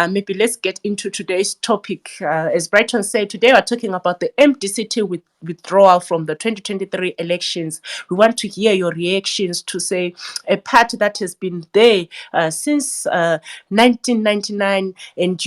maybe let's get into today's topic. As Brighton said, today we're talking about the MDCT withdrawal from the 2023 elections. We want to hear your reactions to say a party that has been there since 1999 and,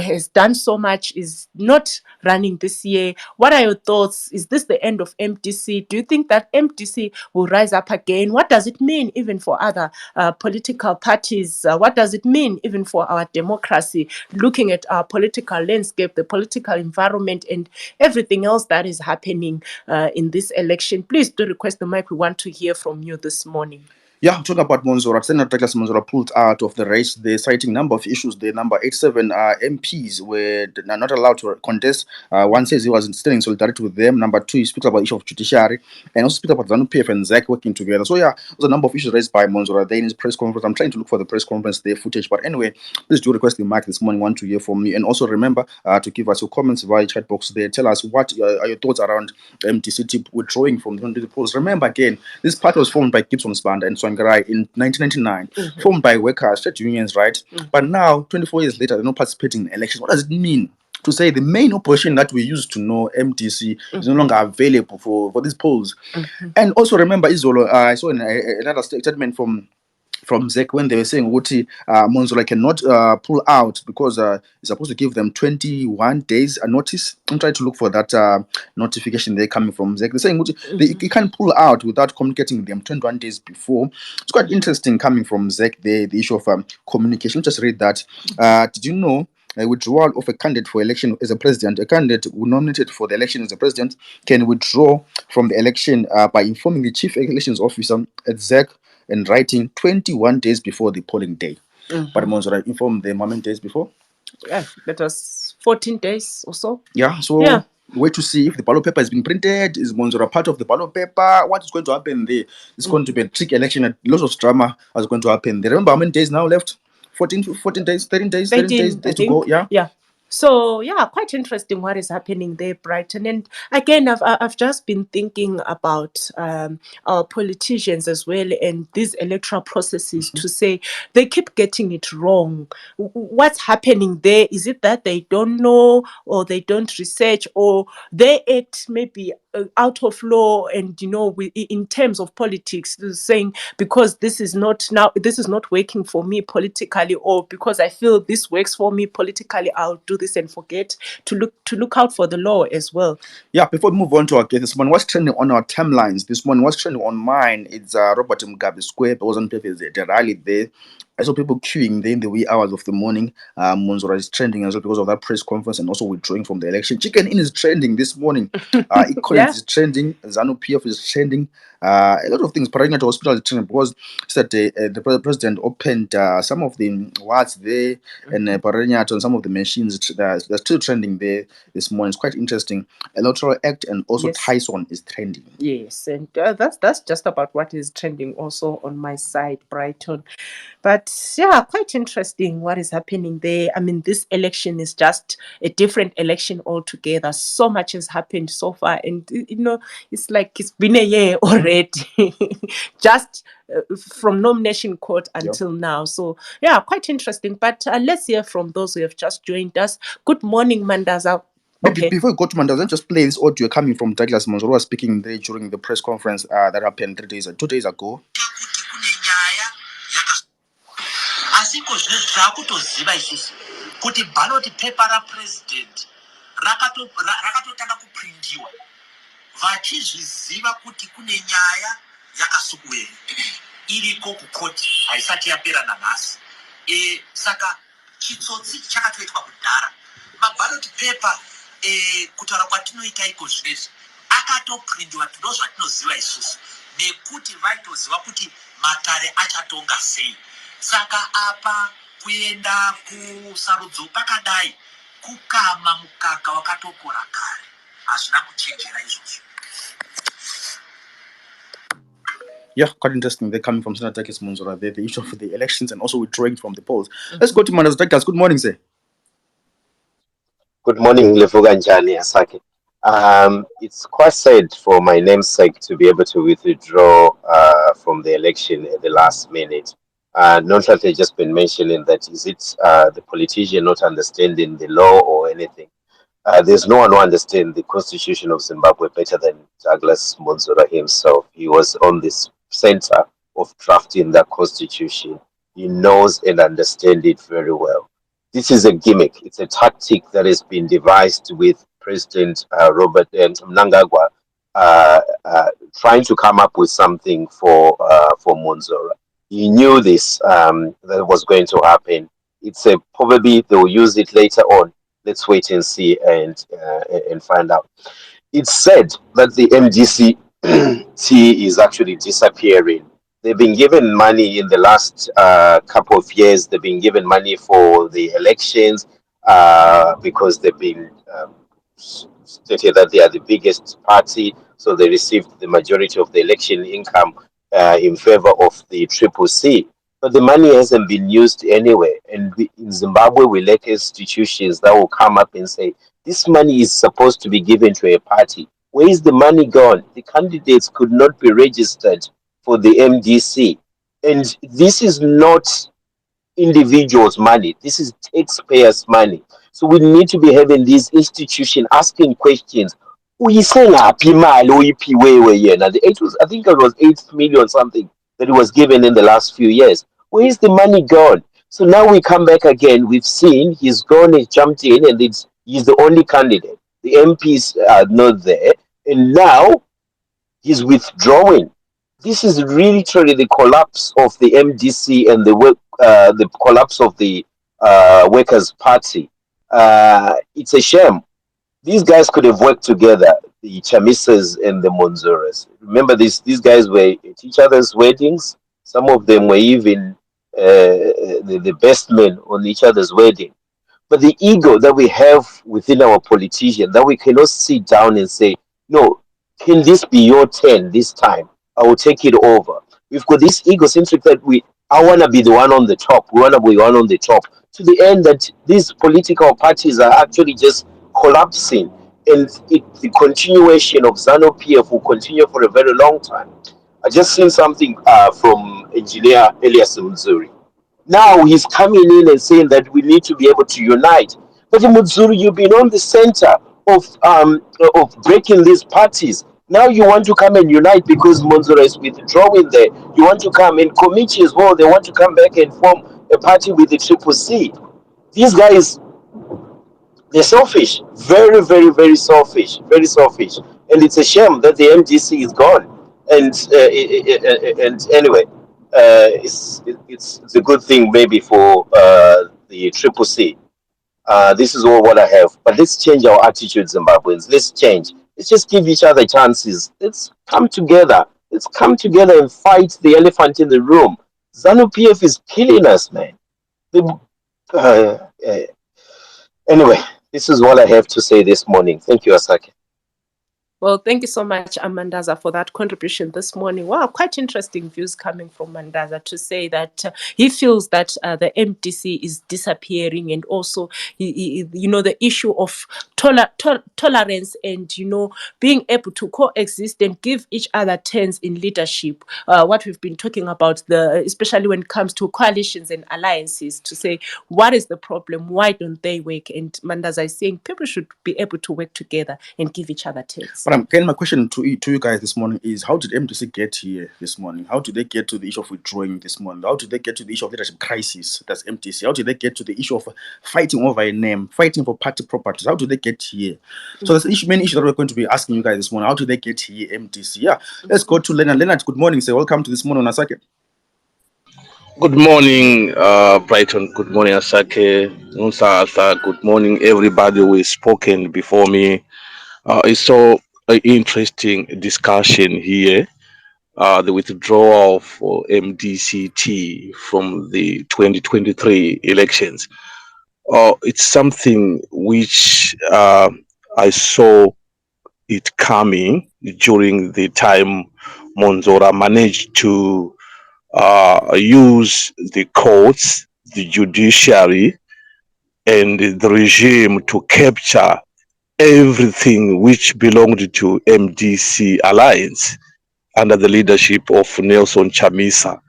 has done so much is not running this year. What are your thoughts? Is this the end of MDC? Do you think that MDC will rise up again? What does it mean even for other political parties? What does it mean even for our democracy? Looking at our political landscape, the political environment, and everything else that is happening in this election. Please do request the mic. We want to hear from you this morning. Yeah, talking about Mwonzora. Senator Douglas Mwonzora pulled out of the race. They're citing a number of issues. The number 87 MPs were not allowed to contest. One says he was standing in solidarity with them. Number two, he speaks about the issue of judiciary and also speaks about ZANU-PF and ZEC working together. So yeah, there's a number of issues raised by Mwonzora there in his press conference. I'm trying to look for the press conference, their footage. But anyway, please do request the mic this morning. Want to hear from you. And also remember to give us your comments via chat box there. Tell us what are your thoughts around MDCT withdrawing from the polls. Remember again, this party was formed by Gibson Sibanda and in 1999, formed by workers, trade unions, right? But now, 24 years later, they're not participating in elections. What does it mean to say the main opposition that we used to know, MDC, is no longer available for these polls? And also remember, Izolo, I saw another statement from ZEC when they were saying Mwonzora cannot pull out because it's supposed to give them 21 days a notice. I'm trying to look for that notification there coming from ZEC. They're saying they can't pull out without communicating with them 21 days before. It's quite interesting coming from ZEC, the issue of communication. Let's just read that. Did you know a withdrawal of a candidate for election as a president, a candidate who nominated for the election as a president can withdraw from the election by informing the chief elections officer at ZEC and writing 21 days before the polling day. But Mwonzora informed them how many days before? Yeah, that was 14 days or so. Yeah, so wait to see if the ballot paper has been printed. Is Mwonzora part of the ballot paper? What is going to happen there? It's going to be a tricky election and lots of drama is going to happen there. Remember how many days now left? 14 days, 13 days, 13 days to go. Yeah. So yeah, quite interesting what is happening there, Brighton. And again, I've just been thinking about our politicians as well and these electoral processes to say they keep getting it wrong. What's happening there? Is it that they don't know or they don't research or they act maybe out of law and in terms of politics saying because this is not working for me politically or because I feel this works for me politically I'll do this and forget to look out for the law as well. Yeah, before we move on to our guest this morning, what's trending on our timelines this morning? What's trending on mine? It's Robert Mugabe Square. I was on the rally there. I saw people queuing there in the wee hours of the morning. Mwonzora is trending as well because of that press conference and also withdrawing from the election. Chicken Inn is trending this morning. Economics is trending. ZANU-PF is trending. A lot of things. Paragnato Hospital is trending because the president opened some of the wards there and Paragnato and some of the machines. They're still trending there this morning. It's quite interesting. Electoral Act and also Tyson is trending. Yes, and that's just about what is trending also on my side, Brighton. But yeah, quite interesting what is happening there. I mean, this election is just a different election altogether. So much has happened so far. And, it's like it's been a year already, just from nomination court until now. So, yeah, quite interesting. But let's hear from those who have just joined us. Good morning, Mandaza. Okay. Before we go to Mandaza, just play this audio coming from Douglas Mwonzora speaking there during the press conference that happened 2 days ago. Asiko zvino zvakutoziva isusu kuti ballot paper rapresident rakatotanga kuprindiwa vachizviziva kuti kune nyaya yakasukuwere iriko kukoti haisati yapera nanhasi saka chitsotsi chakatoitwa kudhara maballot paper kutaura kwatinoita iko zvinezvi akatoprindiwa ndozvatinoziva isusu nekuti vaitoziva kuti matare achatonga sei. Saka apa kuenda kusarudzo pakadai kukama mukaka wakatokora kare hazvina kuchenjera izvozvo. Yeah, quite interesting. They're coming from Senator Douglas Mwonzora there, the issue of the elections and also withdrawing from the polls. Let's go to Mandaza Douglas. Good morning, sir. Good morning, Levuga Njani Asake. It's quite sad for my namesake to be able to withdraw from the election at the last minute. Not that they've just been mentioning that is it the politician not understanding the law or anything. There's no one who understands the constitution of Zimbabwe better than Douglas Mwonzora himself. He was on this center of drafting that constitution. He knows and understands it very well. This is a gimmick. It's a tactic that has been devised with President Robert Mnangagwa trying to come up with something for Mwonzora. He knew this that was going to happen. It's a probably they'll use it later on. Let's wait and see and find out. It's said that the MDC is actually disappearing. They've been given money in the last couple of years. They've been given money for the elections because they've been stated that they are the biggest party, so they received the majority of the election income in favor of the Triple C. But the money hasn't been used anywhere. And in Zimbabwe, we lack institutions that will come up and say, this money is supposed to be given to a party. Where is the money gone? The candidates could not be registered for the MDC. And this is not individuals' money. This is taxpayers' money. So we need to be having these institutions asking questions. Uyisengaphi imali oyiphiweyo yena? I think it was 8 million something that it was given in the last few years. Where is the money gone? So now we come back again. We've seen he's gone, he's jumped in, and he's the only candidate. The MPs are not there, and now he's withdrawing. This is really truly the collapse of the MDC and the collapse of the Workers' Party. It's a shame. These guys could have worked together, the Chamisas and the Mwonzoras. Remember, these guys were at each other's weddings. Some of them were even the best men on each other's wedding. But the ego that we have within our politicians, that we cannot sit down and say, no, can this be your turn this time? I will take it over. We've got this egocentric that I want to be the one on the top. We want to be the one on the top. To the end that these political parties are actually just collapsing. And the continuation of ZANU-PF will continue for a very long time. I just seen something from engineer Elias Mzuri. Now he's coming in and saying that we need to be able to unite. But Mzuri, you've been on the center of breaking these parties. Now you want to come and unite because Mwonzora is withdrawing there. You want to come and committee as well. They want to come back and form a party with the Triple C. These guys, they're selfish. Very, very, very selfish. Very selfish. And it's a shame that the MDC is gone. And anyway, it's a good thing maybe for the Triple C. This is all what I have. But let's change our attitudes, Zimbabweans. Let's change. Let's just give each other chances. Let's come together. Let's come together and fight the elephant in the room. ZANU-PF is killing us, man. Anyway, this is what I have to say this morning. Thank you, Asake. Well, thank you so much, Mandaza, for that contribution this morning. Wow, quite interesting views coming from Mandaza to say that he feels that the MDC is disappearing, and also, the issue of tolerance and, being able to coexist and give each other turns in leadership. What we've been talking about, especially when it comes to coalitions and alliances, to say, what is the problem? Why don't they work? And Mandaza is saying people should be able to work together and give each other turns. Ken, my question to you guys this morning is, how did MDC get here this morning? How did they get to the issue of withdrawing this morning? How did they get to the issue of leadership crisis? That's MDC. How did they get to the issue of fighting over a name, fighting for party properties? How did they get here? So that's the main issue that we're going to be asking you guys this morning. How did they get here, MDC? Yeah, let's go to Leonard. Leonard, good morning. Say welcome to this morning on Asake. Good morning, Brighton. Good morning, Asake. Good morning, everybody who has spoken before me. It's so interesting discussion here. The withdrawal of MDCT from the 2023 elections. It's something which I saw it coming during the time Mwonzora managed to use the courts, the judiciary, and the regime to capture everything which belonged to MDC Alliance under the leadership of Nelson Chamisa.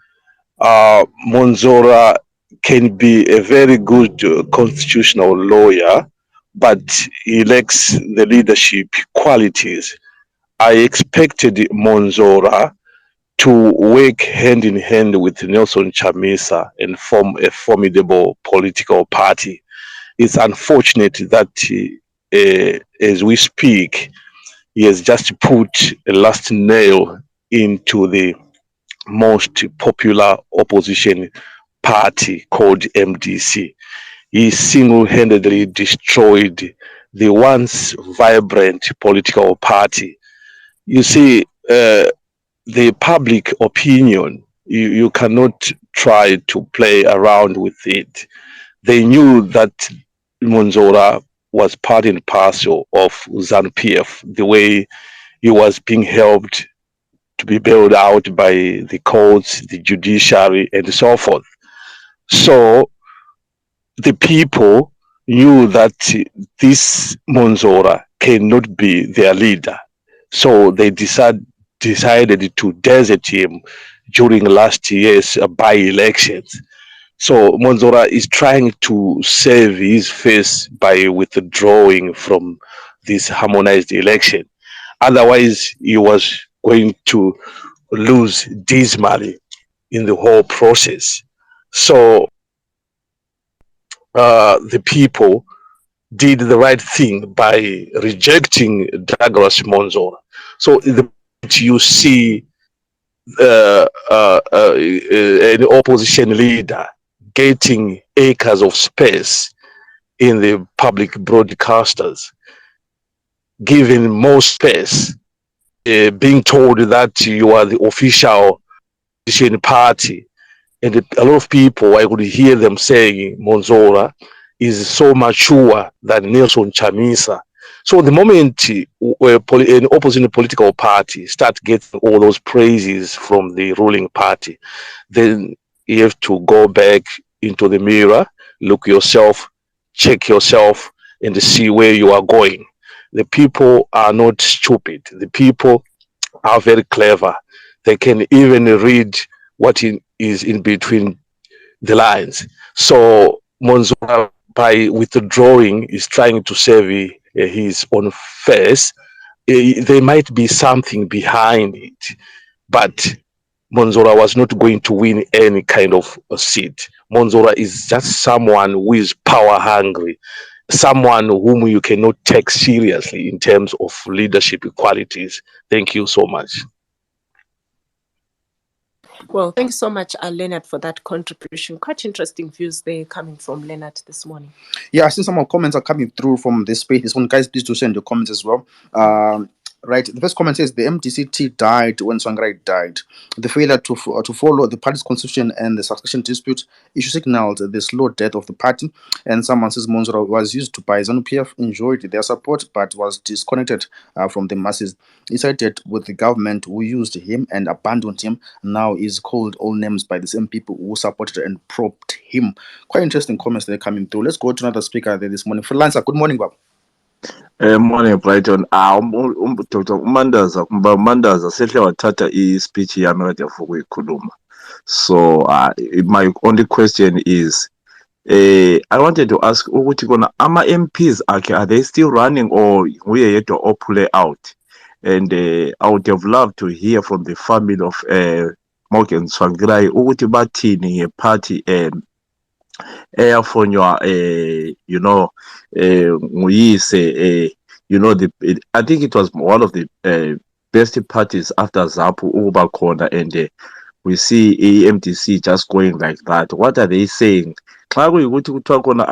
Mwonzora can be a very good constitutional lawyer, but he lacks the leadership qualities. I expected Mwonzora to work hand in hand with Nelson Chamisa and form a formidable political party. It's unfortunate that as we speak, he has just put a last nail into the most popular opposition party called MDC. He single handedly destroyed the once vibrant political party. You see, the public opinion, you cannot try to play around with it. They knew that Mwonzora was part and parcel of ZANU PF, the way he was being helped to be bailed out by the courts, the judiciary, and so forth. So the people knew that this Mwonzora cannot be their leader. So they decided to desert him during last year's by-elections. So Mwonzora is trying to save his face by withdrawing from this harmonized election. Otherwise, he was going to lose dismally in the whole process. So the people did the right thing by rejecting Douglas Mwonzora. So the you see an opposition leader getting acres of space in the public broadcasters, given more space, being told that you are the official opposition party. And a lot of people, I could hear them saying Mwonzora is so mature than Nelson Chamisa. So the moment an opposing political party start getting all those praises from the ruling party, then you have to go back into the mirror, look yourself, check yourself, and see where you are going. The people are not stupid. The people are very clever. They can even read what is in between the lines. So Mwonzora, by withdrawing, is trying to save his own face. There might be something behind it, but Mwonzora was not going to win any kind of a seat. Mwonzora is just someone who is power hungry, someone whom you cannot take seriously in terms of leadership qualities. Thank you so much. Well, thank you so much, Leonard, for that contribution. Quite interesting views there coming from Leonard this morning. Yeah, I see some more comments are coming through from this space. This one, guys, please do send your comments as well. Right, the first comment says the MDCT died when Tsvangirai died. The failure to follow the party's constitution and the succession dispute issue signaled the slow death of the party. And someone says Mwonzora was used to by ZANU-PF, enjoyed their support, but was disconnected from the masses. He sided with the government who used him and abandoned him. Now is called all names by the same people who supported and propped him. Quite interesting comments that are coming through. Let's go to another speaker there this morning. Freelancer, good morning, Bob. Morning Brighton. Dr. Umandaza sehle wathatha i-speech yami kade for ukuyikhuluma. So my only question is I wanted to ask ukuthi kona ama MPs akhe, are they still running or nguye yedwa ophule out? And I would have loved to hear from the family of Morgan Tsvangirai ukuthi bathini ngeparty eyafonywa you know nguyise you know I think it was one of the best parties after ZAPU ukuba khona, and we see AMDC just going like that. What are they saying? Xa kuyikuthi kuthiwa khona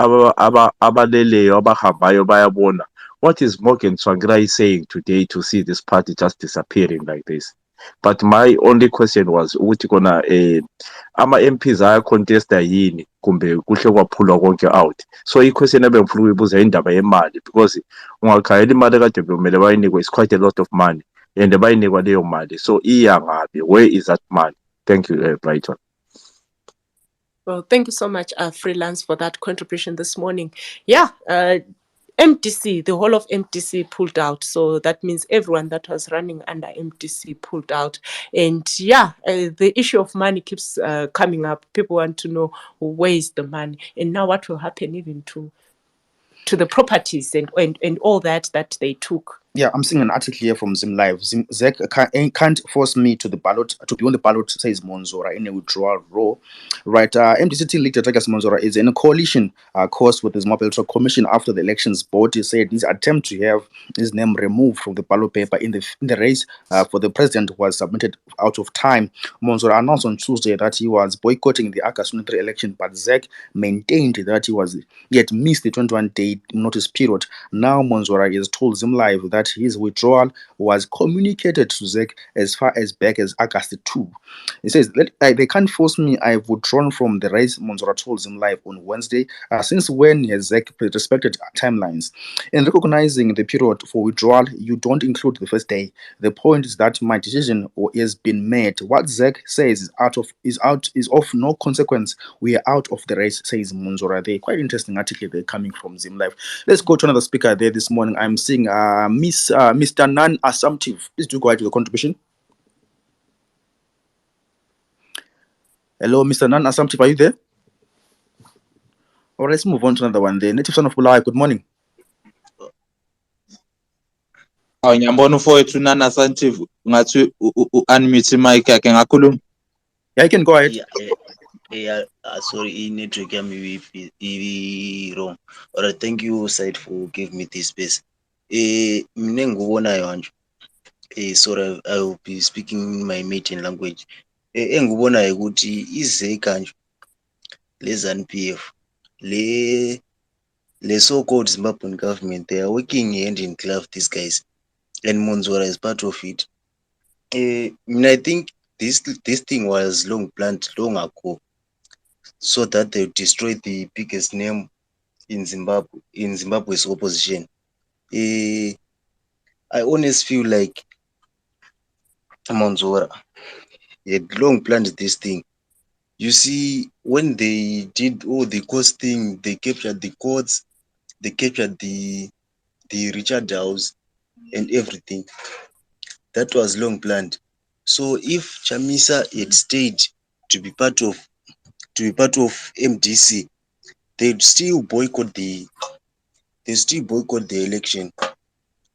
abaleleyo abahambayo bayabona, what is Morgan Tsvangirai saying today to see this party just disappearing like this? But my only question was ukuthi kona ama MPs ayacontesta yini kumbe kuhle kwaphulwa konke out. So i-question ebengifuna ukuyibuza indaba yemali, because ungakhayela imali kade bekumele bayinikwe, is quite a lot of money, and bayinikwa leyo mali, so iya ngapi? Where is that money? Thank you, Brighton. Well, thank you so much, Freelance, for that contribution this morning. Yeah, MDC, the whole of MDC pulled out. So that means everyone that was running under MDC pulled out. And yeah, the issue of money keeps coming up. People want to know where is the money, and now what will happen even to the properties and all that they took. Yeah, I'm seeing an article here from Zim Live. ZEC can't force me to the ballot, to be on the ballot, says Mwonzora in a withdrawal row. Right, MDCT leader Douglas Mwonzora is in a coalition course with the Zimbabwe Electoral Commission after the elections board. He said his attempt to have his name removed from the ballot paper in the race for the president was submitted out of time. Mwonzora announced on Tuesday that he was boycotting the August 23 election, but ZEC maintained that he had missed the 21-day notice period. Now Mwonzora has told Zim Live that his withdrawal was communicated to ZEC as far as back as August 2. He says, they can't force me. I've withdrawn from the race, Mwonzora told him live on Wednesday. Since when has ZEC respected timelines? In recognizing the period for withdrawal, you don't include the first day. The point is that my decision has been made. What ZEC says is of no consequence. We are out of the race, says Mwonzora. They're quite interesting article they're coming from Zim Live. Let's go to another speaker there this morning. I'm seeing Mr. Non-Assumptive. Please do go ahead with the contribution. Hello, Mr. Non-Assumptive, are you there? All right, let's move on to another one there. Native son of Bulawayo, good morning. Ngiyambona ufowethu non-assumptive ngathi unmute mic yakhe ngakhuluma. Yeah, you can go ahead. Yeah, sorry, network yami wrong. All right, thank you, Said, for giving me this space. Mina ngubonayo nje. Sorry, I will be speaking my maiden language. Engubonayo ukuthi iZEC nje le ZANU-PF le so-called Zimbabwean government, they are working hand in glove, these guys, and Mwonzora is part of it. I think this thing was long planned long ago, so that they destroy the biggest name in Zimbabwe's opposition. I honestly feel like Mwonzora had long planned this thing. You see, when they did all the coast thing, they captured the courts, they captured the Richard House and everything. That was long planned. So if Chamisa had stayed to be part of MDC, they'd still boycott the election.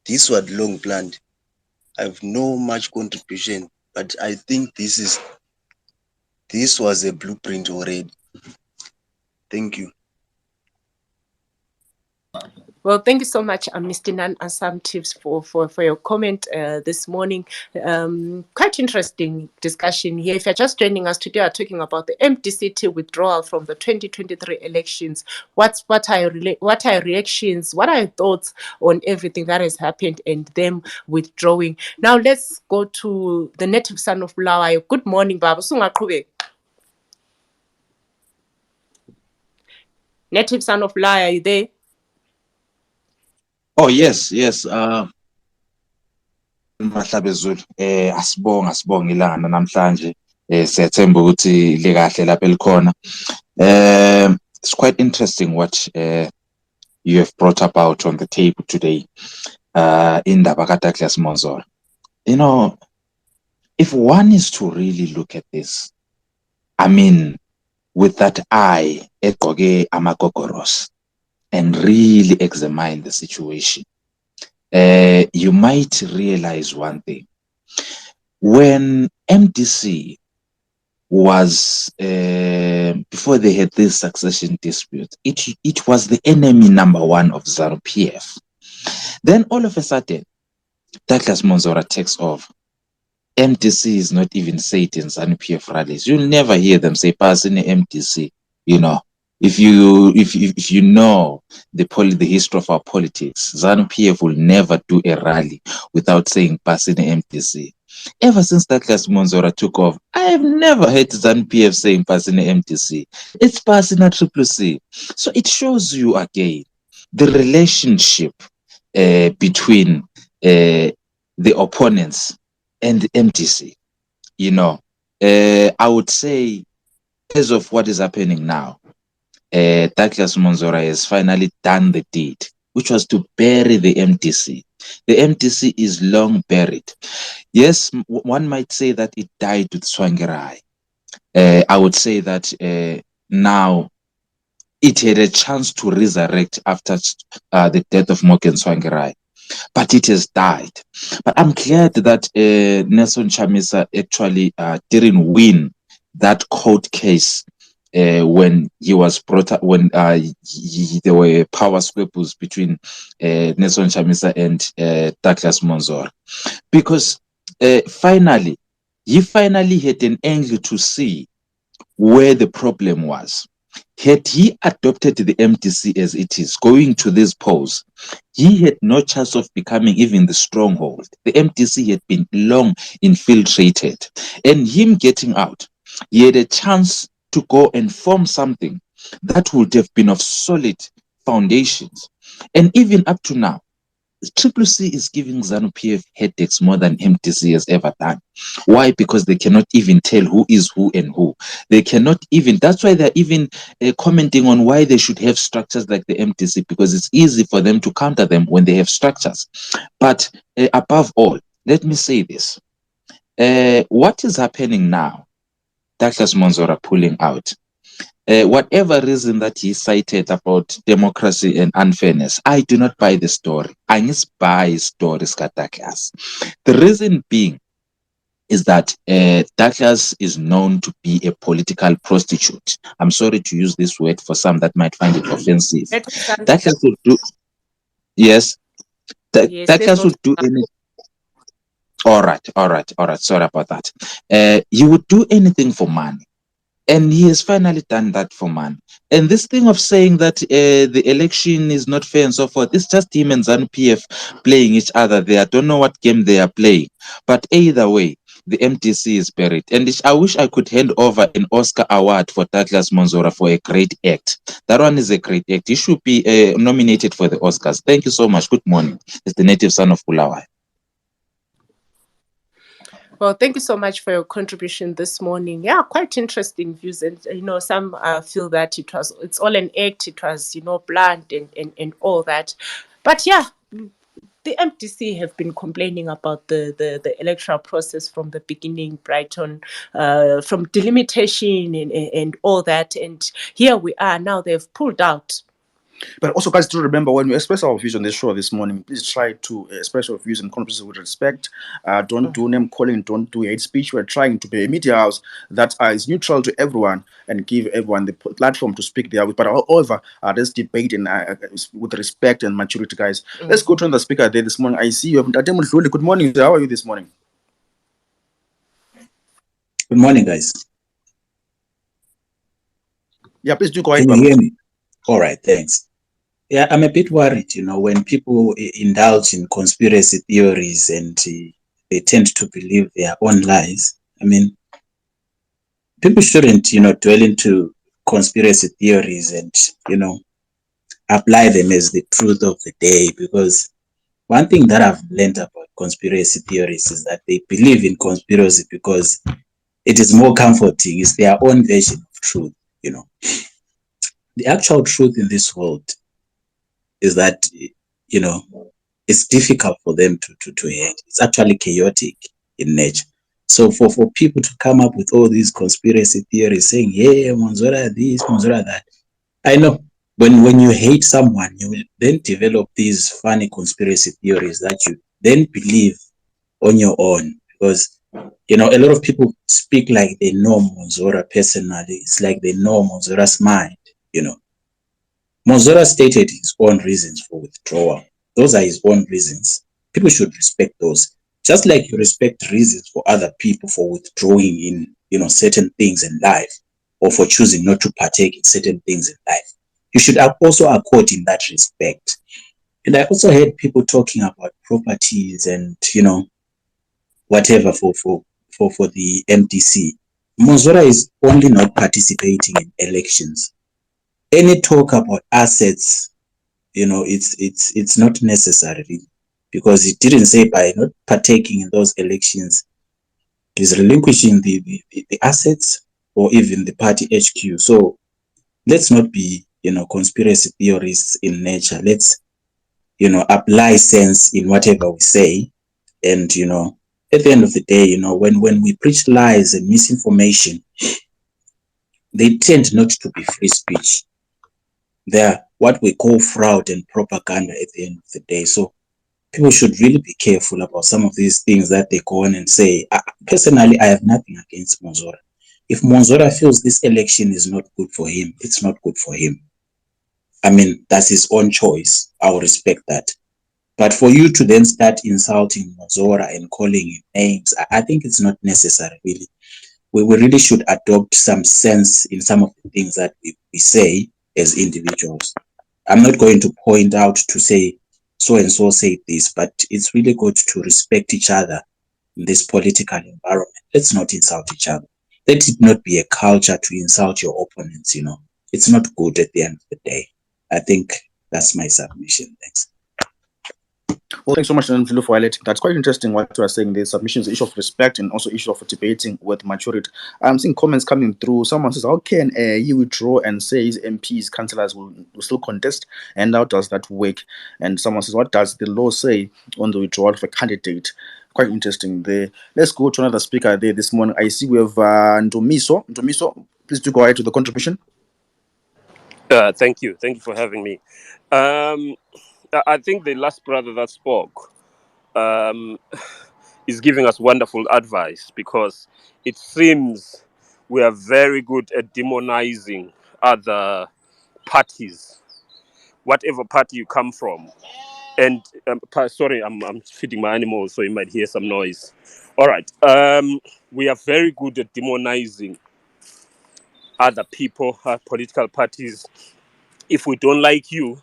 This was long planned. I have no much contribution, but I think this was a blueprint already. Thank you. Well, thank you so much, Mr. Non-Assumptives, for your comment this morning. Quite interesting discussion here. If you're just joining us today, we're talking about the MDCT withdrawal from the 2023 elections. What are your reactions? What are your thoughts on everything that has happened and them withdrawing? Now let's go to the native son of Bulawayo. Good morning, Baba. Native son of Bulawayo, are you there? Oh yes. Mahlabezulu asibonga ilanga namhlanje siyathemba ukuthi likahle lapha elikhona. It's quite interesting what you have brought about on the table today indaba kaDouglas Mwonzora. You know, if one is to really look at this, I mean, with that eye egqoke amagogoros and really examine the situation, you might realize one thing. When MDC was, before they had this succession dispute, it was the enemy number one of ZANU-PF. Then all of a sudden, Douglas Mwonzora takes off. MDC is not even said in ZANU-PF rallies. You'll never hear them say, pass in the MDC, you know. If you know the history of our politics, ZANU-PF will never do a rally without saying pass in the MDC. Ever since Douglas Mwonzora took off, I have never heard ZANU-PF saying pass in the MDC. It's pass in a CCC. So it shows you again the relationship between the opponents and the MDC. You know, I would say, as of what is happening now, Douglas Mwonzora has finally done the deed. which was to bury the MDC. The MDC is long buried. Yes, one might say that it died with Tsvangirai. I would say that now it had a chance to resurrect after the death of Morgan Tsvangirai, but it has died. But I'm glad that Nelson Chamisa actually didn't win that court case when he was brought up, when there were power squabbles between Nelson Chamisa and Douglas Mwonzora, because finally he had an angle to see where the problem was. Had he adopted the MDC as it is, going to this pose, he had no chance of becoming even the stronghold. The MDC had been long infiltrated, and him getting out, he had a chance to go and form something that would have been of solid foundations. And even up to now, Triple C is giving ZANU-PF headaches more than MDC has ever done. Why? Because they cannot even tell who is who and who. They cannot even, that's why they're even commenting on why they should have structures like the MDC, because it's easy for them to counter them when they have structures. But above all, let me say this. What is happening now? Douglas Mwonzora pulling out. Whatever reason that he cited about democracy and unfairness, I do not buy the story. I just buy stories, Douglas. The reason being is that Douglas is known to be a political prostitute. I'm sorry to use this word for some that might find it offensive. Douglas will do, yes, Douglas will do anything. All right. Sorry about that. He would do anything for money. And he has finally done that for man. And this thing of saying that the election is not fair and so forth, it's just him and ZANU-PF playing each other there. I don't know what game they are playing. But either way, the MDC is buried. And I wish I could hand over an Oscar award for Douglas Mwonzora for a great act. That one is a great act. He should be nominated for the Oscars. Thank you so much. Good morning. It's the native son of Bulawayo. Well, thank you so much for your contribution this morning. Yeah, quite interesting views. And, some feel that it's all an act. It was, blunt and all that. But yeah, the MDC have been complaining about the electoral process from the beginning, Brighton, from delimitation and all that. And here we are now, they've pulled out. But also, guys, do remember, when we express our views on this show this morning, please try to express your views and conferences with respect. Don't do name calling, don't do hate speech. We're trying to be a media house that is neutral to everyone and give everyone the platform to speak their way. But however, let's debate with respect and maturity, guys. Let's go to the speaker there this morning. I see you. Good morning. How are you this morning? Good morning, guys. Yeah, please do go ahead. Can you hear me? All right, thanks. Yeah, I'm a bit worried, when people indulge in conspiracy theories and they tend to believe their own lies. I mean, people shouldn't, dwell into conspiracy theories and, apply them as the truth of the day, because one thing that I've learned about conspiracy theories is that they believe in conspiracy because it is more comforting. It's their own version of truth, The actual truth in this world is that, it's difficult for them to handle. It's actually chaotic in nature. So for people to come up with all these conspiracy theories saying, yeah, Mwonzora this, Mwonzora that. I know when you hate someone, you will then develop these funny conspiracy theories that you then believe on your own. Because, a lot of people speak like they know Mwonzora personally. It's like they know Mwonzora's mind, Mwonzora stated his own reasons for withdrawal. Those are his own reasons. People should respect those. Just like you respect reasons for other people for withdrawing in, certain things in life, or for choosing not to partake in certain things in life. You should also accord in that respect. And I also heard people talking about properties and, whatever for the MDC. Mwonzora is only not participating in elections. Any talk about assets, it's not necessary, because he didn't say by not partaking in those elections, he's relinquishing the assets or even the party HQ. So let's not be, conspiracy theorists in nature. Let's apply sense in whatever we say. And, at the end of the day, when we preach lies and misinformation, they tend not to be free speech. They're what we call fraud and propaganda at the end of the day. So people should really be careful about some of these things that they go on and say. Personally, I have nothing against Mwonzora. If Mwonzora feels this election is not good for him, it's not good for him. I mean, that's his own choice. I'll respect that. But for you to then start insulting Mwonzora and calling him names, I think it's not necessary, really. We really should adopt some sense in some of the things that we say as individuals. I'm not going to point out to say so and so said this, but it's really good to respect each other in this political environment. Let's not insult each other. Let it not be a culture to insult your opponents. It's not good at the end of the day. I think that's my submission. Thanks. Well, thanks so much, Mfilu, for highlighting. That's quite interesting what you are saying. The submission is issue of respect and also issue of debating with maturity. I'm seeing comments coming through. Someone says, how can he withdraw and say his MPs, councillors will still contest? And how does that work? And someone says, what does the law say on the withdrawal of a candidate? Quite interesting there. Let's go to another speaker there this morning. I see we have Ntomiso. Ntomiso, please do go ahead with the contribution. Thank you for having me. I think the last brother that spoke is giving us wonderful advice, because it seems we are very good at demonizing other parties, whatever party you come from. And sorry, I'm feeding my animals, so you might hear some noise. All right. We are very good at demonizing other people, political parties. If we don't like you,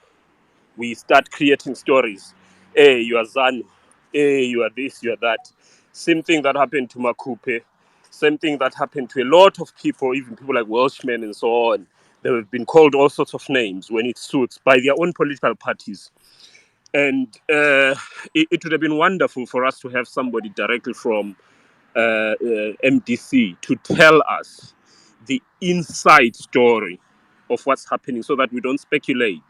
we start creating stories. Hey, you are ZANU. Hey, you are this, you are that. Same thing that happened to Makupe. Same thing that happened to a lot of people, even people like Welshmen and so on. They have been called all sorts of names when it suits by their own political parties. And it would have been wonderful for us to have somebody directly from MDC to tell us the inside story of what's happening, so that we don't speculate.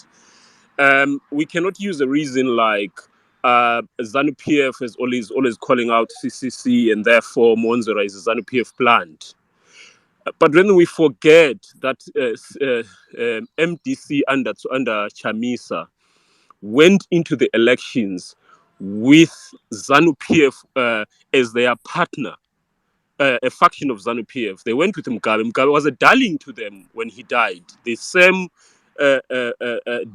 We cannot use a reason like ZANU PF is always calling out CCC, and therefore Mwonzora is a ZANU PF plant. But when we forget that MDC under Chamisa went into the elections with ZANU PF as their partner, a faction of ZANU PF. They went with Mugabe. Mugabe was a darling to them when he died. The same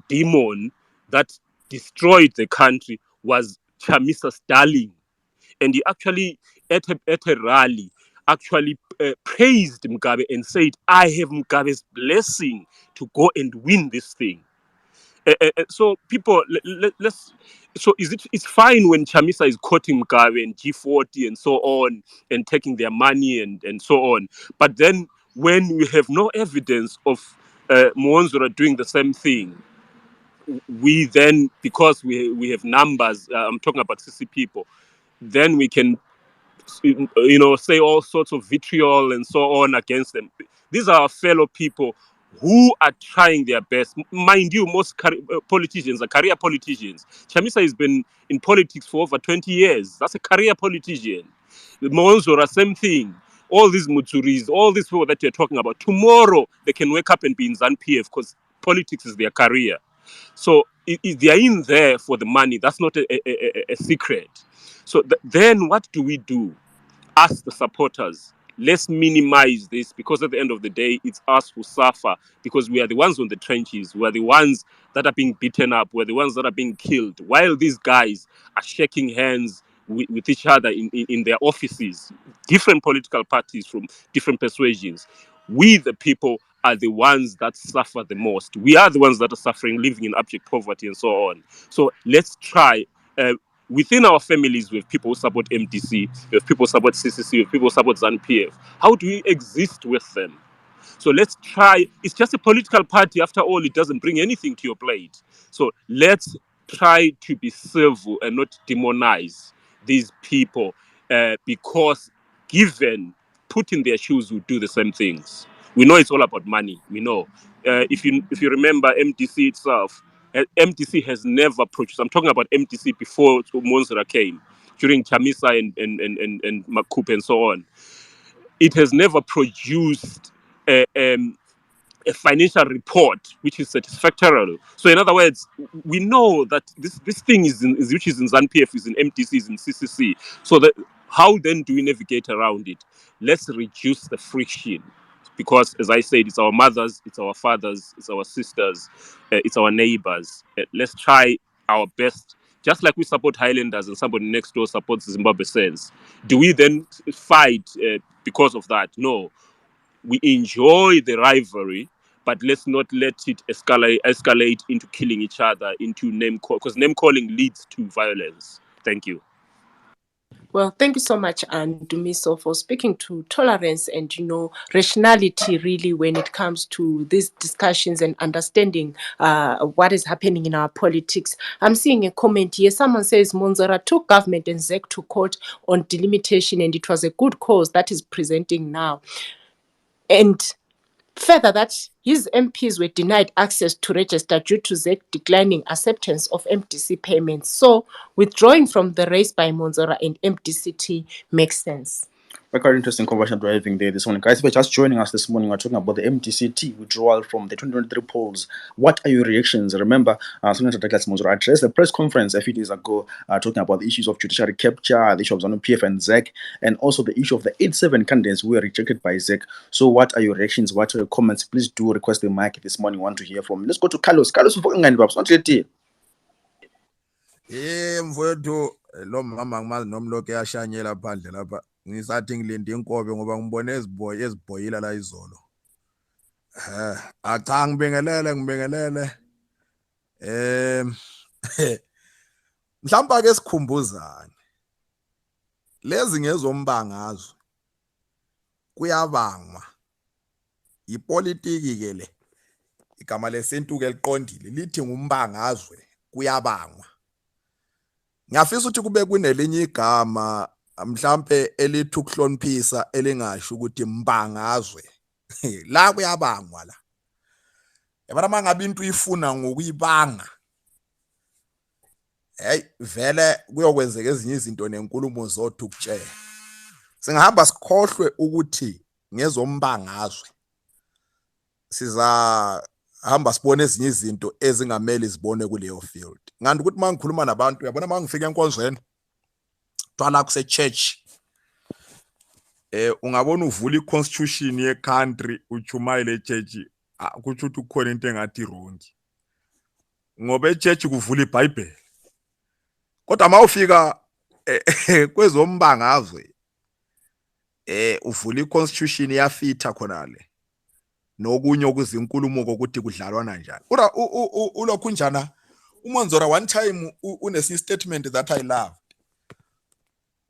demon that destroyed the country was Chamisa's darling. And he actually, at a rally, actually praised Mugabe and said, I have Mugabe's blessing to go and win this thing. So people, let's. So it's fine when Chamisa is quoting Mugabe and G40 and so on, and taking their money and so on. But then when we have no evidence of Mwonzora doing the same thing, we then, because we have numbers, I'm talking about CC people, then we can say all sorts of vitriol and so on against them. These are our fellow people who are trying their best. Mind you, most politicians are career politicians. Chamisa has been in politics for over 20 years. That's a career politician. Mwonzora, same thing. All these Mutsuris, all these people that you're talking about, tomorrow they can wake up and be in ZANU-PF because politics is their career. So they are in there for the money. That's not a secret. So then what do we do? As the supporters, let's minimize this, because at the end of the day, it's us who suffer, because we are the ones on the trenches. We are the ones that are being beaten up. We're the ones that are being killed. While these guys are shaking hands with each other in their offices, different political parties from different persuasions, we, the people, are the ones that suffer the most. We are the ones that are suffering, living in abject poverty and so on. So let's try. Within our families, we have people who support MDC, we have people who support CCC, we have people who support ZANU-PF. How do we exist with them? So let's try. It's just a political party. After all, it doesn't bring anything to your plate. So let's try to be civil and not demonize these people, because given, put in their shoes, would do the same things. We know it's all about money. We know. If you remember MDC itself, MDC has never produced. I'm talking about MDC before Mwonzora came, during Chamisa and Makupe and so on. It has never produced a financial report which is satisfactory. So in other words, we know that this thing which is in ZANPF, is in MTC, is in CCC. So that, how then do we navigate around it? Let's reduce the friction, because as I said, it's our mothers, it's our fathers, it's our sisters, it's our neighbors. Let's try our best. Just like we support Highlanders and somebody next door supports Zimbabwe Sense, do we then fight because of that? No, we enjoy the rivalry, but let's not let it escalate into killing each other, into name call, because name calling leads to violence. Thank you. Well, thank you so much, Dumiso, for speaking to tolerance and, rationality, really, when it comes to these discussions and understanding what is happening in our politics. I'm seeing a comment here. Someone says Mwonzora took government and ZEC to court on delimitation, and it was a good cause that is presenting now. And further, that his MPs were denied access to register due to ZEC declining acceptance of MDC payments. So withdrawing from the race by Mwonzora and MDCT makes sense. Quite interesting conversation we're having there this morning. Guys, if you're just joining us this morning, we're talking about the MDCT withdrawal from the 2023 polls. What are your reactions? Remember, Senator Douglas Mwonzora addressed the press conference a few days ago, talking about the issues of judiciary capture, the issue of ZANU-PF and ZEC, and also the issue of the 87 candidates who were rejected by ZEC. So what are your reactions? What are your comments? Please do request the mic this morning. We want to hear from you. Let's go to Carlos. Carlos, mfowethu lo mama ngimazi nomloke yashanyela phandle lapha ngisathi ngilinde inkobe ngoba ngibone ezibhoyila la izolo. Cha ngibingelele mhlawumbe ke sikhumbuzane lezi ngezombangazwe kuyabangwa ipolitiki ke le igama lesintu ke liqondile lithi ngumbangazwe kuyabangwa. Ngiyafisa ukuthi kube kunelinye igama mhlambe elithi ukuhloniphisa elingasho ukuthi mbangazwe la kuyabangwa la. Yabona mangabe into uyifuna ngokuyibanga, hey vele kuyokwenzeka ezinye izinto nenkulumo zothu ukutshela. Singahamba sikhohlwe ukuthi ngezombangazwe siza hamba sibone ezinye izinto ezingameli zibone kuleyo field. Nganti ukuthi mangikhuluma nabantu uyabona mangifika enkonzweni twala kuse church ungabona uvula iconstitution ye country uchumayele church kuthi ukuthi ukhona into engathi wrong ngoba echurch kuvula iBhayibheli kodwa mawufika kwezombangazwe uvula iconstitution yafitha khona le nokunye okuzinkulumo kokuthi kudlalwana njani. Ulokhu njana uMwonzora one time unesinye statement that I loved.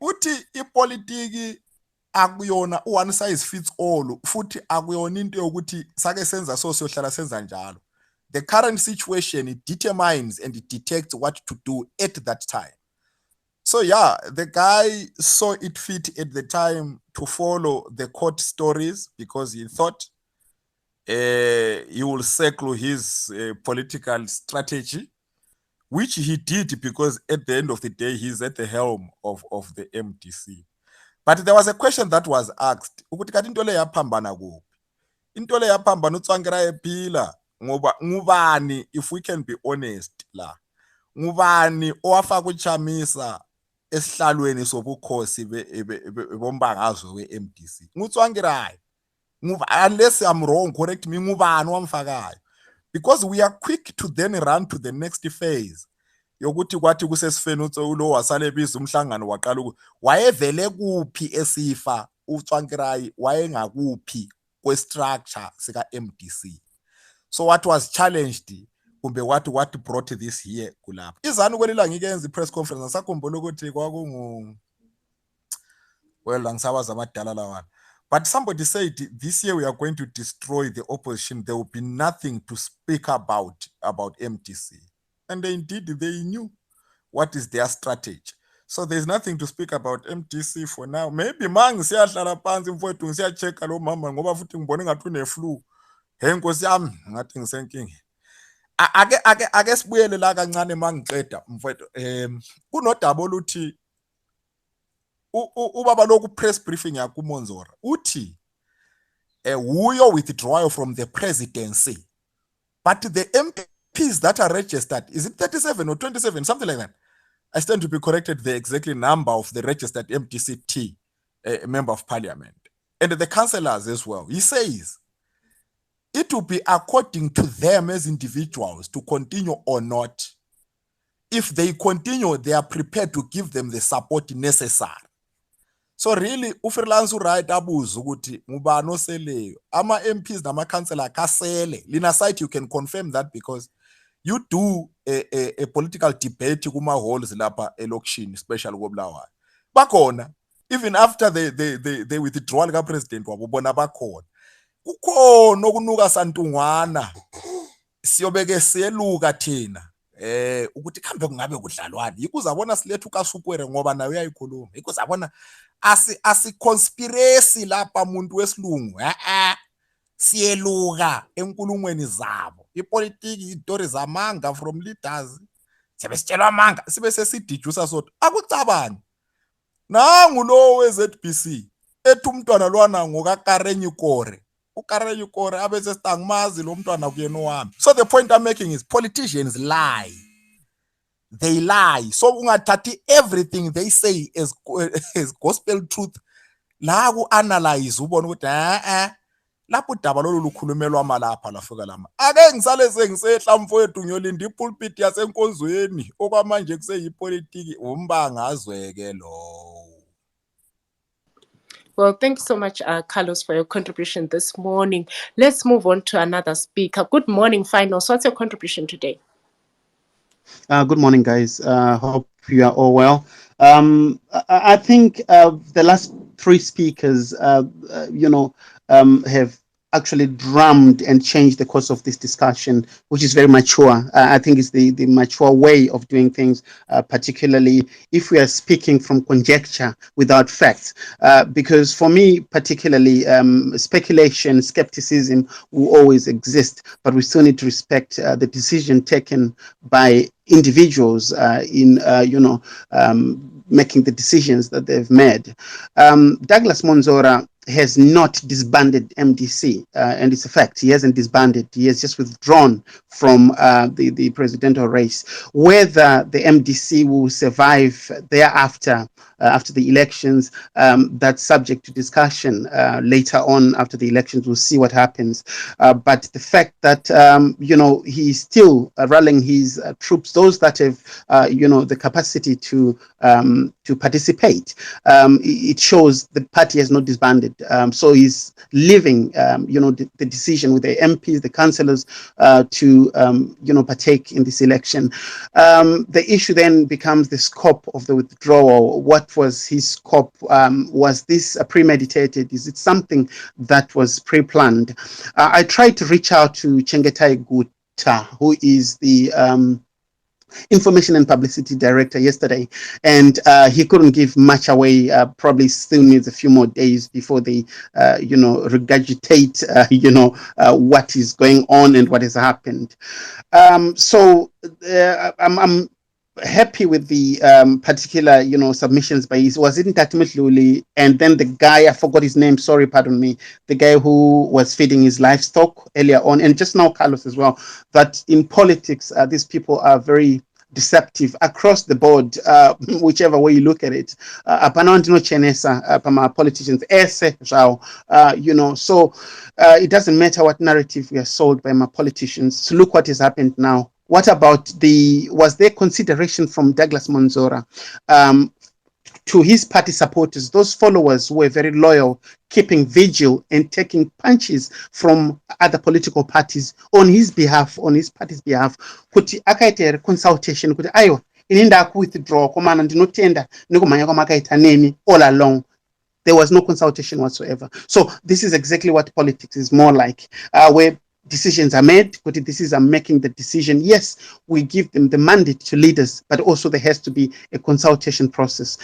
Uthi ipolitiki akuyona one size fits all futhi akuyona into yokuthi sake senza so siyohlala senza njalo. The current situation determines and it detects what to do at that time. So yeah, the guy saw it fit at the time to follow the court stories because he thought he will circle his political strategy, which he did because at the end of the day, he's at the helm of the MDC. But there was a question that was asked. Ukuthi kanti into le yaphambana kuphi? Into le yaphambana uTswangira ephila ngoba ngubani, if we can be honest la. Ngubani owafaka uChamisa esihlalweni sobukhosi bombangazwe weMDC? nguTswangira. Unless I'm wrong, correct me, ngubani wamfakayo. Because we are quick to then run to the next phase. Yokuthi kwathi kusesifeni ulo wasale biza umhlangano waqala wayevele kuphi esifa uTswangira wayengakuphi kwestructure sika MDC. So what was challenged kumbe what brought this here kulapha. Izani kwelila ngikeyenza ipress conference asakhumbula ukuthi kwakungu well angisabaza amadala lawana. But somebody said this year we are going to destroy the opposition. There will be nothing to speak about MDC. And indeed, they knew what is their strategy. So there's nothing to speak about MDC for now. Maybe mang siyahlala phansi mfowethu ngisiya-check lo mama ngoba futhi ngibone ngathi une flu. Hey nkosi yami ngathi ngisenkingi. ake sibuyele la kancane mangiqeda mfowethu. Kunodaba oluthi ubaba lokhu press briefing yakhe uMwonzora uthi wuyo withdrawal from the presidency, but the MPs that are registered, is it 37 or 27, something like that? I stand to be corrected the exactly number of the registered MDCT member of parliament and the councillors as well. He says it will be according to them as individuals to continue or not. If they continue, they are prepared to give them the support necessary. So really, uFreelance right abuza ukuthi ngubani oseleyo. Ama MPs nama councillor kasele. Lina site you can confirm that because you do a political debate kuma halls lapha election, especially koBulawayo. Bakhona even after the withdrawal ka president wabo bona bakhona. Kukhona okunuka santungwana. Siyobeke siyeluka thina. Ukuthi kambe kungabe kudlalwane. Yikuzabona silethu uKasukuwere ngoba nayo uyayikhuluma. Yikuzabona asi conspiracy lapha umuntu wesilungu. Siyeluka enkulumweni zabo. Ipolitiki istory zamanga from leaders. Sibe sitshelwa amanga, sibe sesidijusa sodwa. Akucabangi. Nangu lo weZBC ethi umntwana lwana ngokaKarenyikore. uKarenyikore abese sitangimazi lo mntwana kuyena wami. So the point I'm making is politicians lie. They lie. So ungathathi everything they say as gospel truth. La ku analyze ubona ukuthi lapho udaba lolu lukhulumelwa malapha lafika lama. Ake ngisale sengisehla mfowethu ngiyolinda ipulpit yasenkonzweni okwamanje kuseyipolitiki umbanga azweke lo. Well, thanks so much, Carlos, for your contribution this morning. Let's move on to another speaker. Good morning, Finals. What's your contribution today? Good morning, guys. Hope you are all well. I think the last three speakers, have actually drummed and changed the course of this discussion, which is very mature. I think it's the mature way of doing things, particularly if we are speaking from conjecture without facts. Because for me, particularly, speculation, skepticism will always exist, but we still need to respect the decision taken by individuals in making the decisions that they've made. Douglas Mwonzora has not disbanded MDC, and it's a fact. He hasn't disbanded. He has just withdrawn from the presidential race. Whether the MDC will survive thereafter, after the elections, that's subject to discussion later on after the elections. We'll see what happens. But the fact that, he's still rallying his troops, those that have, the capacity to participate, it shows the party has not disbanded. So he's leaving, the decision with the MPs, the councillors, to, partake in this election. The issue then becomes the scope of the withdrawal. What was his scope? Was this premeditated? Is it something that was pre-planned? I tried to reach out to Chengetai Guta, who is the Information and Publicity Director yesterday, and he couldn't give much away. Probably still needs a few more days before they, regurgitate, what is going on and what has happened. So I'm happy with the particular, submissions by his, was it Ntatimhluli, and then the guy, I forgot his name, sorry, pardon me, the guy who was feeding his livestock earlier on, and just now Carlos as well, that in politics, these people are very deceptive across the board, whichever way you look at it. Politicians, so it doesn't matter what narrative we are sold by my politicians. So look what has happened now. What about was there consideration from Douglas Mwonzora to his party supporters, those followers who were very loyal, keeping vigil and taking punches from other political parties on his behalf, on his party's behalf? Kuti akaita consultation, kuti ayo, ininda withdraw, komana ndinotenda, nikumanya kwamakaita nemi all along. There was no consultation whatsoever. So this is exactly what politics is more like, where decisions are made, but decisions are making the decision. Yes, we give them the mandate to lead us, but also there has to be a consultation process.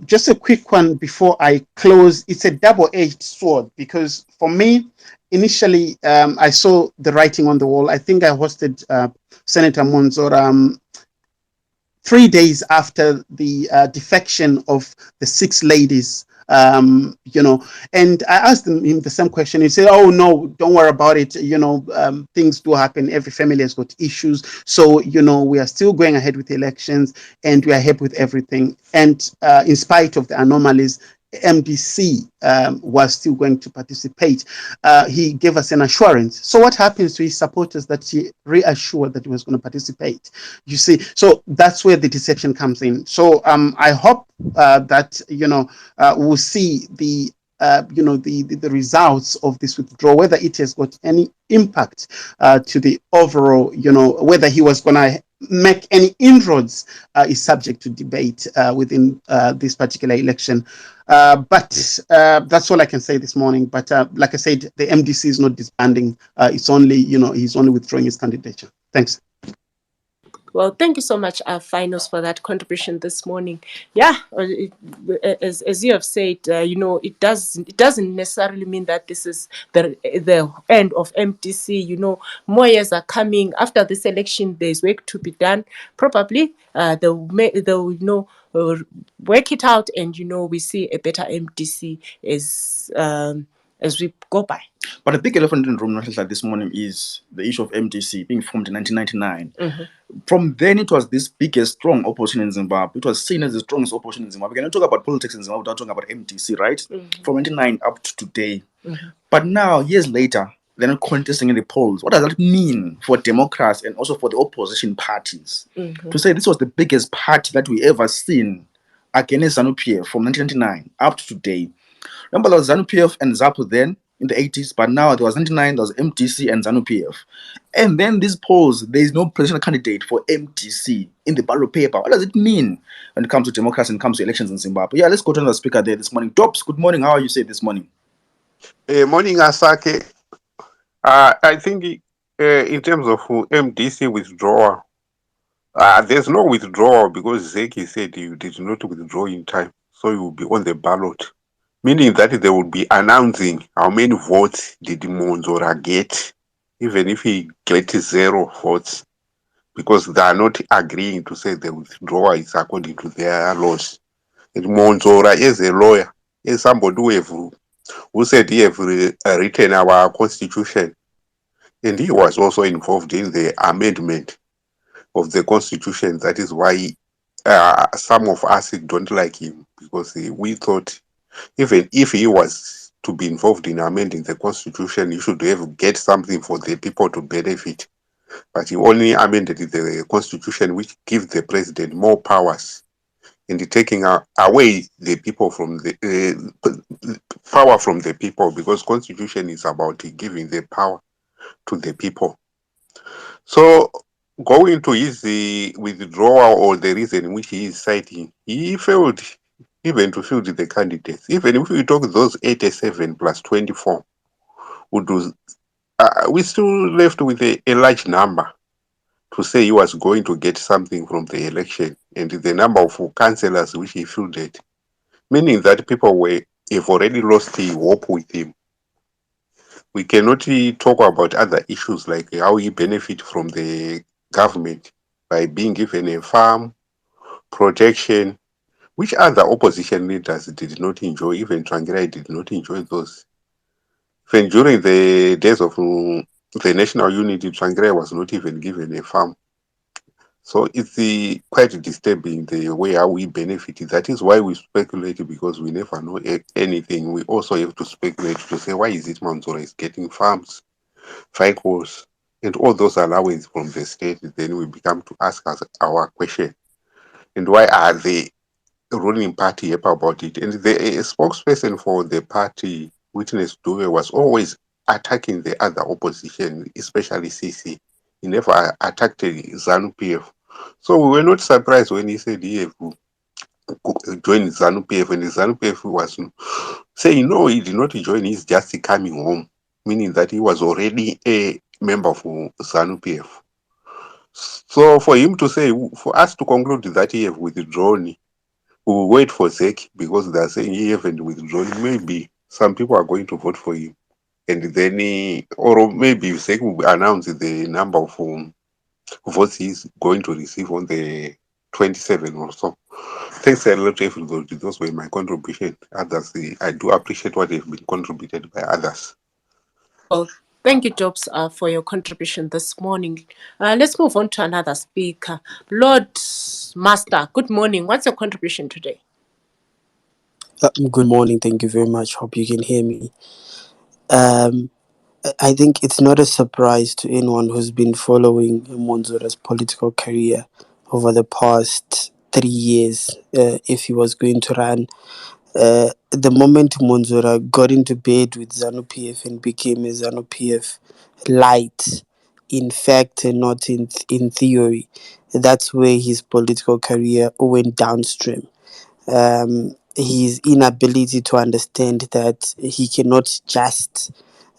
Just a quick one before I close. It's a double-edged sword, because for me, initially, I saw the writing on the wall. I think I hosted Senator Mwonzora 3 days after the defection of the 6 ladies, and I asked him the same question. He said, "Oh no, don't worry about it. Things do happen. Every family has got issues. So we are still going ahead with the elections, and we are happy with everything. And in spite of the anomalies, MDC was still going to participate." He gave us an assurance. So what happens to his supporters that he reassured that he was going to participate? You see, so that's where the deception comes in. So I hope that we'll see the the results of this withdrawal, whether it has got any impact to the overall, whether he was going to make any inroads is subject to debate within this particular election. But that's all I can say this morning. But like I said, the MDC is not disbanding. It's only, he's only withdrawing his candidature. Thanks. Well, thank you so much, Finals, for that contribution this morning. Yeah, as you have said, it doesn't necessarily mean that this is the end of MDC. More years are coming after this election. There's work to be done. Probably they'll work it out, and we see a better MDC as we go by. But a big elephant in the room this morning is the issue of MDC being formed in 1999. Mm-hmm. From then, it was this biggest, strong opposition in Zimbabwe. It was seen as the strongest opposition in Zimbabwe. We cannot talk about politics in Zimbabwe without talking about MDC, right? Mm-hmm. From 1999 up to today. Mm-hmm. But now, years later, they're not contesting in the polls. What does that mean for Democrats and also for the opposition parties? Mm-hmm. To say this was the biggest party that we ever seen against ZANU-PF from 1999 up to today. Remember, there was ZANU-PF and ZAPU then in the 80s, but now there was 99, there was MDC and ZANU-PF. And then these polls, there is no presidential candidate for MDC in the ballot paper. What does it mean when it comes to democracy and comes to elections in Zimbabwe? Yeah, let's go to another speaker there this morning. Dobbs, good morning. How are you this morning? Morning, Asake. I think in terms of MDC withdrawal, there's no withdrawal because ZEC said you did not withdraw in time, so you will be on the ballot. Meaning that they will be announcing how many votes did Mwonzora get, even if he gets 0 votes, because they are not agreeing to say the withdrawal is according to their laws. And Mwonzora is a lawyer, is somebody who said he have written our constitution, and he was also involved in the amendment of the constitution. That is why some of us don't like him, because we thought even if he was to be involved in amending the constitution, he should get something for the people to benefit. But he only amended the constitution, which gives the president more powers, and taking away the people from the power from the people, because constitution is about giving the power to the people. So going to his withdrawal, or the reason which he is citing, he failed even to field the candidates. Even if we talk those 87 plus 24, we still left with a large number to say he was going to get something from the election, and the number of councillors which he fielded, meaning that people have already lost hope with him. We cannot talk about other issues like how he benefit from the government by being given a farm, protection, which other opposition leaders did not enjoy. Even Tsvangirai did not enjoy those. Even during the days of the national unity, Tsvangirai was not even given a farm. So it's quite disturbing the way how we benefit. That is why we speculate, because we never know anything. We also have to speculate to say, why is it Mwonzora is getting farms, vehicles, and all those allowances from the state? Then we become to ask us our question. And why are the ruling party happy about it? And the spokesperson for the party, Witness Dube, was always attacking the other opposition, especially CC. He never attacked ZANU-PF. So we were not surprised when he said he had joined ZANU-PF, and the ZANU-PF was saying no, he did not join, he's just coming home, meaning that he was already a member of ZANU-PF. So for him to say, for us to conclude that he have withdrawn, we will wait for ZEC, because they are saying he haven't withdrawn. Maybe some people are going to vote for him. and then or maybe ZEC will announce the number of votes he's going to receive on the 27 or so. Thanks a lot, everybody. Those were my contribution. Others, I do appreciate what has been contributed by others. Well, thank you, Jobs, for your contribution this morning. Let's move on to another speaker. Lord Master, good morning. What's your contribution today? Good morning. Thank you very much. Hope you can hear me. Um, I think it's not a surprise to anyone who's been following Mwonzora's political career over the past 3 years, if he was going to run. The moment Mwonzora got into bed with ZANU PF and became a ZANU PF light, in fact and not in theory, that's where his political career went downstream. His inability to understand that he cannot just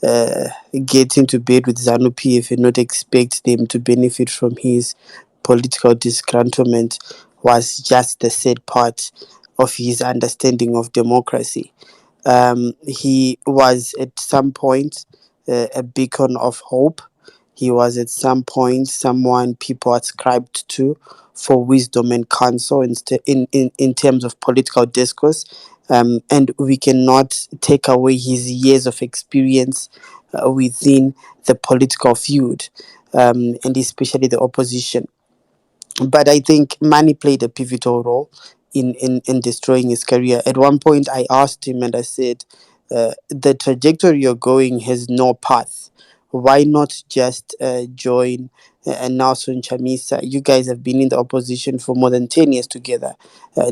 uh, get into bed with ZANU PF and not expect them to benefit from his political disgruntlement was just the sad part of his understanding of democracy. He was at some point a beacon of hope. He was at some point someone people ascribed to for wisdom and counsel in terms of political discourse. And we cannot take away his years of experience within the political feud, and especially the opposition. But I think money played a pivotal role in destroying his career. At one point, I asked him and I said, the trajectory you're going has no path. Why not just join Nelson Chamisa? You guys have been in the opposition for more than 10 years together.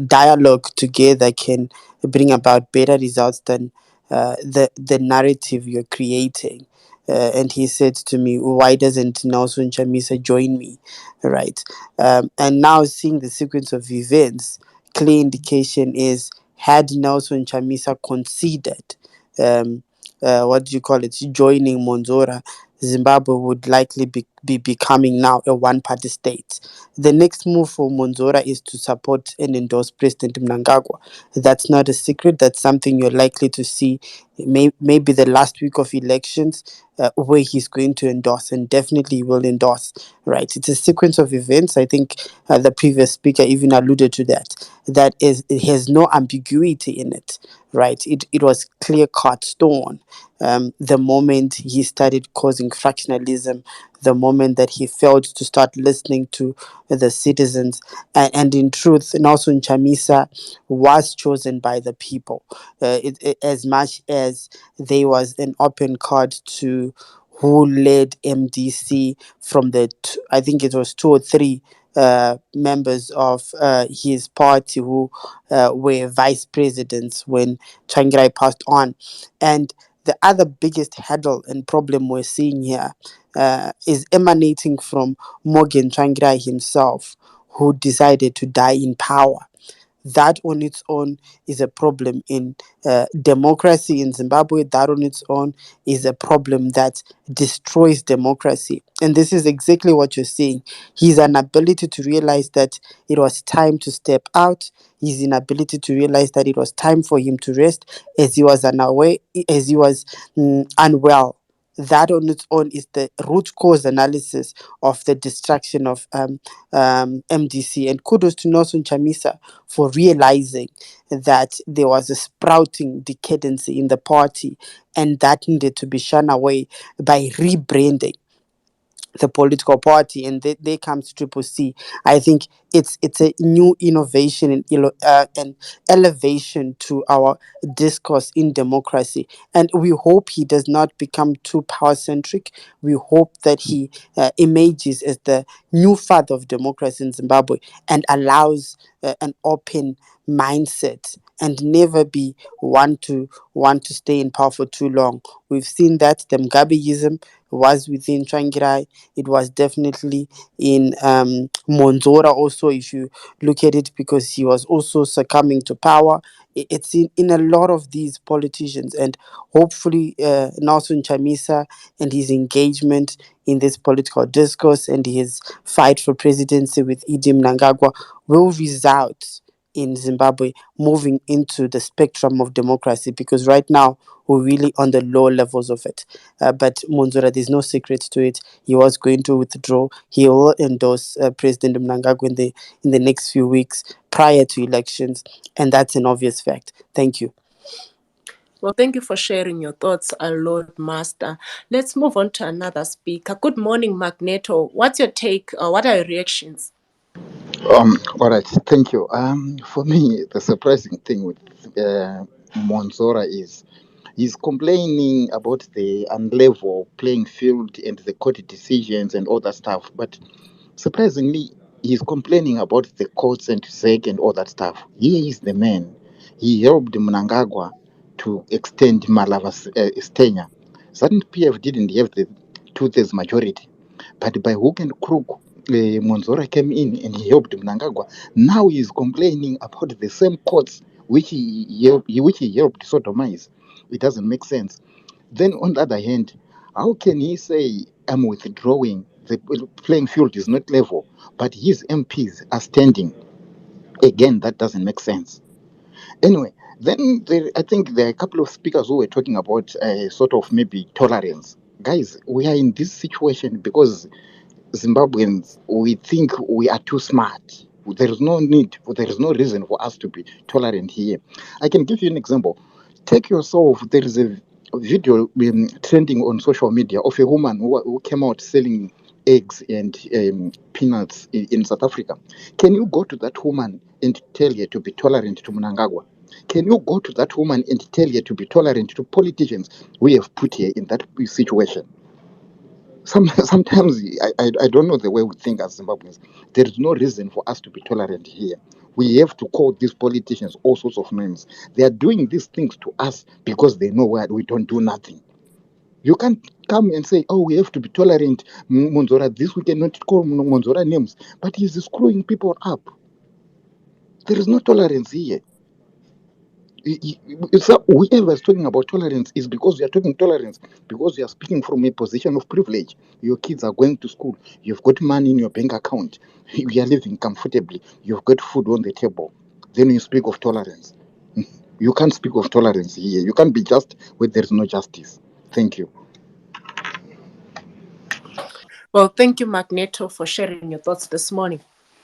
Dialogue together can bring about better results than the narrative you're creating. And he said to me, why doesn't Nelson Chamisa join me? Right. And now seeing the sequence of events, clear indication is had Nelson Chamisa considered, um, what do you call it, joining Mwonzora, Zimbabwe would likely be becoming now a one-party state. The next move for Mwonzora is to support and endorse President Mnangagwa. That's not a secret. That's something you're likely to see maybe the last week of elections, where he's going to endorse, and definitely will endorse. Right, it's a sequence of events. I think the previous speaker even alluded to that. That is, it has no ambiguity in it. Right, it was clear cut stone. The moment he started causing fractionalism, the moment that he failed to start listening to the citizens, and in truth, Nelson Chamisa was chosen by the people. As much as there was an open card to who led MDC from I think it was two or three members of his party who were vice presidents when Changirai passed on. And the other biggest hurdle and problem we're seeing here is emanating from Morgan Changirai himself, who decided to die in power. That on its own is a problem in democracy in Zimbabwe. That on its own is a problem that destroys democracy. And this is exactly what you're seeing. His inability to realize that it was time to step out, his inability to realize that it was time for him to rest as he was unaware, as he was unwell. That on its own is the root cause analysis of the destruction of MDC. And kudos to Nelson Chamisa for realizing that there was a sprouting decadency in the party, and that needed to be shun away by rebranding the political party. And there comes Triple C. I think it's a new innovation and and elevation to our discourse in democracy. And we hope he does not become too power centric. We hope that he emerges as the new father of democracy in Zimbabwe and allows an open mindset and never be want to stay in power for too long. We've seen that the Mugabeism was within Changirai. It was definitely in Mwonzora also, if you look at it, because he was also succumbing to power. It's in a lot of these politicians, and hopefully Nelson Chamisa and his engagement in this political discourse and his fight for presidency with Idi Mnangagwa will result in Zimbabwe moving into the spectrum of democracy, because right now we're really on the low levels of it. But Mwonzora, there's no secret to it. He was going to withdraw. He will endorse President Mnangagwa in the next few weeks prior to elections, and that's an obvious fact. Thank you. Well, thank you for sharing your thoughts, Lord Master. Let's move on to another speaker. Good morning, Magneto. What's your take? What are your reactions? All right, thank you. For me, the surprising thing with Mwonzora is he's complaining about the unlevel playing field and the court decisions and all that stuff. But surprisingly, he's complaining about the courts and ZEC and all that stuff. He is the man. He helped Mnangagwa to extend Malava's tenure. Certain PF didn't have the two-thirds majority, but by hook and crook, Mwonzora came in and he helped Mnangagwa. Now he's complaining about the same courts which he helped sodomize. It doesn't make sense. Then on the other hand, how can he say I'm withdrawing? The playing field is not level, but his MPs are standing. Again, that doesn't make sense. Anyway, then I think there are a couple of speakers who were talking about sort of maybe tolerance. Guys, we are in this situation because Zimbabweans, we think we are too smart. There is no reason for us to be tolerant here. I can give you an example. Take yourself, there is a video trending on social media of a woman who came out selling eggs and peanuts in South Africa. Can you go to that woman and tell her to be tolerant to Mnangagwa? Can you go to that woman and tell her to be tolerant to politicians we have put here in that situation? Sometimes I don't know the way we think as Zimbabweans. There is no reason for us to be tolerant here. We have to call these politicians all sorts of names. They are doing these things to us because they know we don't do nothing. You can't come and say, oh, we have to be tolerant. Mwonzora, this we cannot call Mwonzora names, but he's screwing people up. There is no tolerance here. Whoever is talking about tolerance is because you are talking tolerance because you are speaking from a position of privilege. Your kids are going to school. You've got money in your bank account. You are living comfortably. You've got food on the table. Then you speak of tolerance. You can't speak of tolerance here. You can't be just where there is no justice. Thank you. Well, thank you, Magneto, for sharing your thoughts this morning.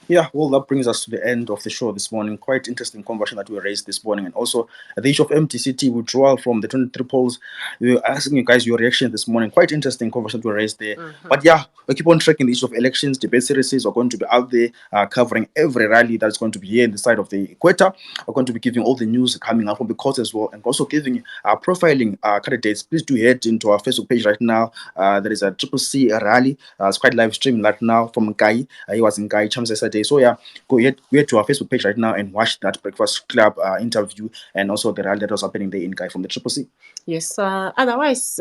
Yeah, well, that brings us to the end of the show this morning. Quite interesting conversation that we raised this morning. And also the issue of MTCT withdrawal from the 23 polls. We were asking you guys your reaction this morning. Quite interesting conversation we raised there. Mm-hmm. But yeah, we keep on tracking the issue of elections. Debate series are going to be out there covering every rally that's going to be here in the side of the equator. We're going to be giving all the news coming up from the courts as well, and also giving profiling candidates. Please do head into our Facebook page right now. There is a CCC rally. It's quite live streaming right now from Nkai. He was in Nkai Champs yesterday. So yeah, go ahead to our Facebook page right now and watch that Breakfast Club interview and also the rally that was happening there in Nkai from the CCC. Yes. Otherwise,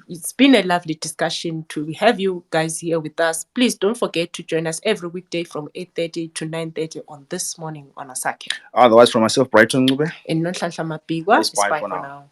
it's been a lovely discussion to have you guys here with us. Please don't forget to join us every weekday from 8:30 to 9:30 on This Morning on Asake. Otherwise, from myself, Brighton Ngube And Nonhlanhla Mapigwa, it's bye for now.